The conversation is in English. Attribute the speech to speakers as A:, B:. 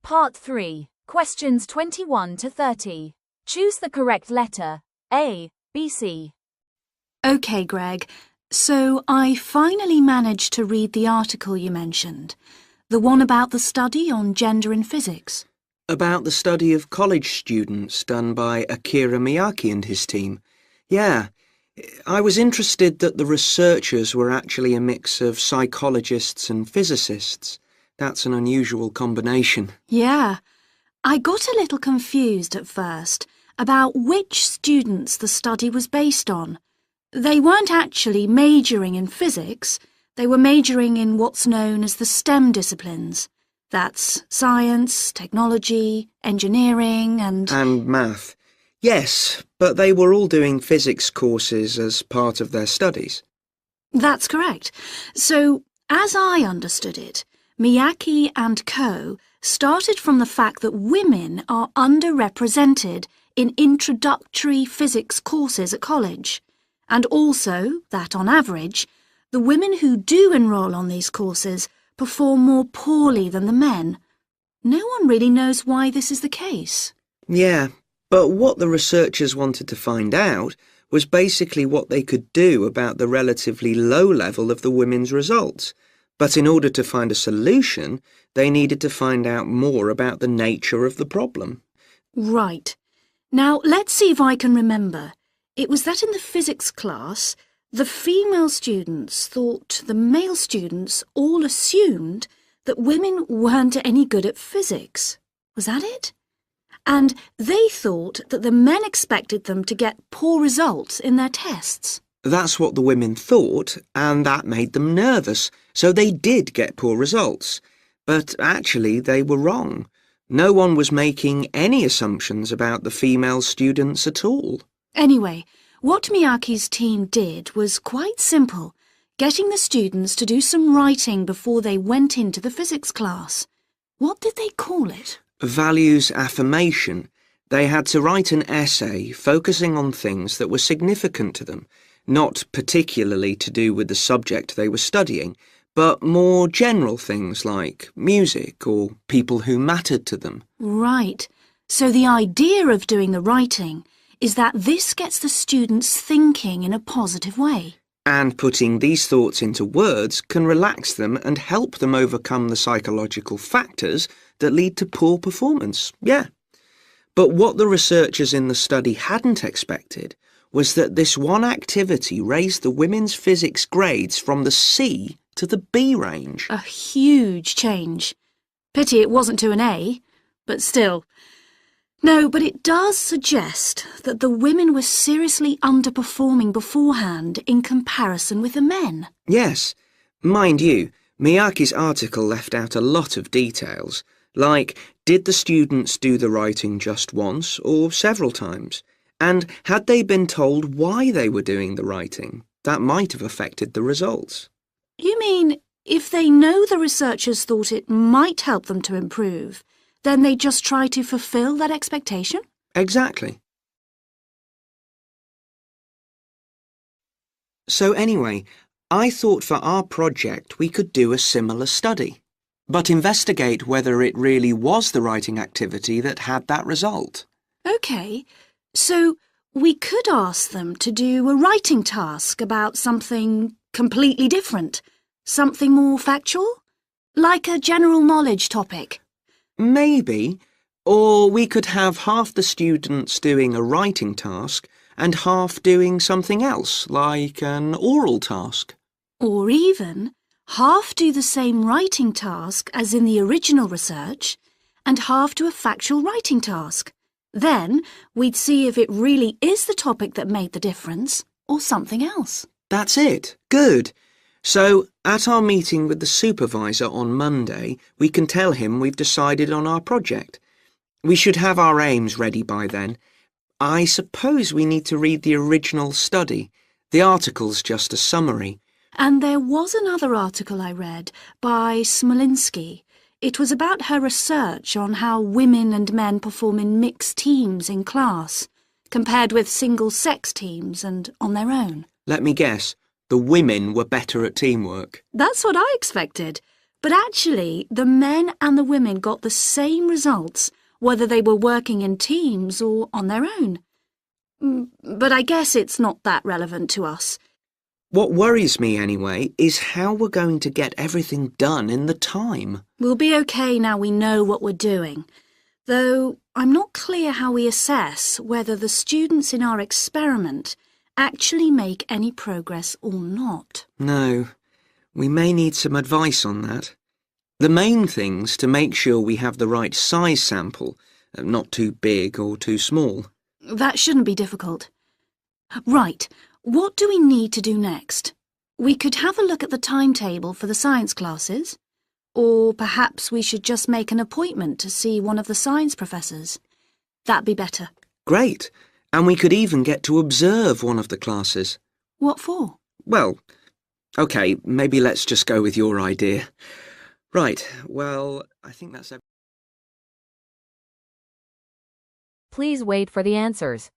A: Part 3. Questions 21 to 30. Choose the correct letter. A, B, C.
B: OK, Greg. So I finally managed to read the article you mentioned. The one about the study on gender in physics.
C: About the study of college students done by Akira Miyake and his team. Yeah, I was interested that the researchers were actually a mix of psychologists and physicists. That's an unusual combination.
B: Yeah. I got a little confused at first about which students the study was based on. They weren't actually majoring in physics. They were majoring in what's known as the STEM disciplines. That's science, technology, engineering and
C: math. Yes, but they were all doing physics courses as part of their studies.
B: That's correct. So, as I understood it, Miyake and co. started from the fact that women are underrepresented in introductory physics courses at college, and also that, on average, the women who do enrol on these courses perform more poorly than the men. No one really knows why this is the case.
C: Yeah, but what the researchers wanted to find out was basically what they could do about the relatively low level of the women's results. But in order to find a solution, they needed to find out more about the nature of the problem.
B: Right. Now, let's see if I can remember. It was that in the physics class, the female students thought the male students all assumed that women weren't any good at physics. Was that it? And they thought that the men expected them to get poor results in their tests.
C: That's what the women thought, and that made them nervous, so they did get poor results. But actually, they were wrong. No one was making any assumptions about the female students at all.
B: Anyway, what Miyake's team did was quite simple, getting the students to do some writing before they went into the physics class. What did they call it?
C: Values affirmation. They had to write an essay focusing on things that were significant to them, not particularly to do with the subject they were studying, but more general things like music or people who mattered to them.
B: Right. So the idea of doing the writing is that this gets the students thinking in a positive way.
C: And putting these thoughts into words can relax them and help them overcome the psychological factors that lead to poor performance. Yeah. But what the researchers in the study hadn't expected was that this one activity raised the women's physics grades from the C to the B range.
B: A huge change. Pity it wasn't to an A, but still. No, but it does suggest that the women were seriously underperforming beforehand in comparison with the men.
C: Yes. Mind you, Miyake's article left out a lot of details, like did the students do the writing just once or several times? And had they been told why they were doing the writing? That might have affected the results.
B: You mean if they know the researchers thought it might help them to improve, then they just try to fulfill that expectation?
C: Exactly. So anyway, I thought for our project we could do a similar study, but investigate whether it really was the writing activity that had that result.
B: OK. So we could ask them to do a writing task about something completely different, something more factual, like a general knowledge topic.
C: Maybe. Or we could have half the students doing a writing task and half doing something else, like an oral task.
B: Or even half do the same writing task as in the original research and half do a factual writing task. Then we'd see if it really is the topic that made the difference or something else.
C: That's it. Good. So, at our meeting with the supervisor on Monday, we can tell him we've decided on our project. We should have our aims ready by then. I suppose we need to read the original study. The article's just a summary.
B: And there was another article I read by Smolinski. It was about her research on how women and men perform in mixed teams in class, compared with single-sex teams and on their own.
C: Let me guess. The women were better at teamwork.
B: That's what I expected. But actually, the men and the women got the same results, whether they were working in teams or on their own. But I guess it's not that relevant to us.
C: What worries me, anyway, is how we're going to get everything done in the time.
B: We'll be okay now we know what we're doing. Though I'm not clear how we assess whether the students in our experiment actually make any progress or not.
C: No, we may need some advice on that. The main thing's to make sure we have the right size sample, not too big or too small.
B: That shouldn't be difficult. Right, what do we need to do next? We could have a look at the timetable for the science classes. Or perhaps we should just make an appointment to see one of the science professors. That'd be better.
C: Great. And we could even get to observe one of the classes.
B: What for?
C: Well, OK, maybe let's just go with your idea. Right, well, I think that's everything.
A: Please wait for the answers.